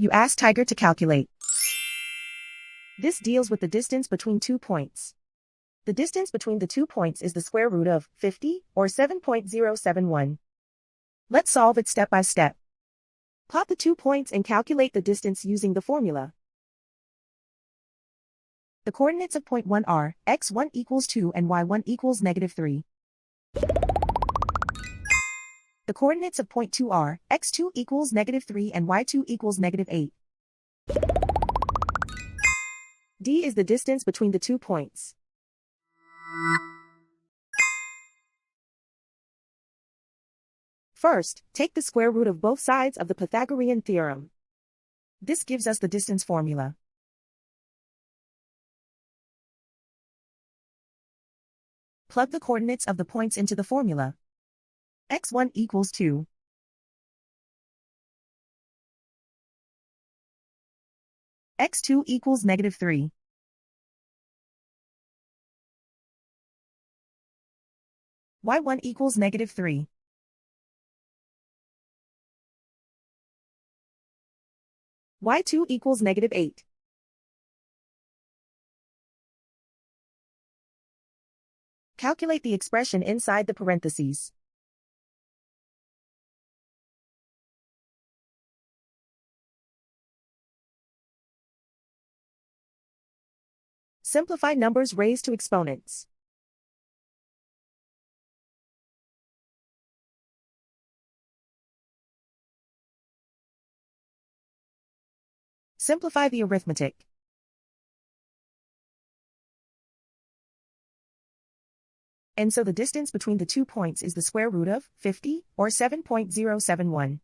You ask Tiger to calculate. This deals with the distance between 2 points. The distance between the 2 points is the square root of 50, or 7.071. Let's solve it step by step. Plot the 2 points and calculate the distance using the formula. The coordinates of point 1 are x1 equals 2 and y1 equals -3. The coordinates of point 2 are x2 equals -3 and y2 equals -8. D is the distance between the 2 points. First, take the square root of both sides of the Pythagorean theorem. This gives us the distance formula. Plug the coordinates of the points into the formula. x1 equals 2. x2 equals -3. y1 equals -3. y2 equals -8. Calculate the expression inside the parentheses. Simplify numbers raised to exponents. Simplify the arithmetic. And so the distance between the 2 points is the square root of 50, or 7.071.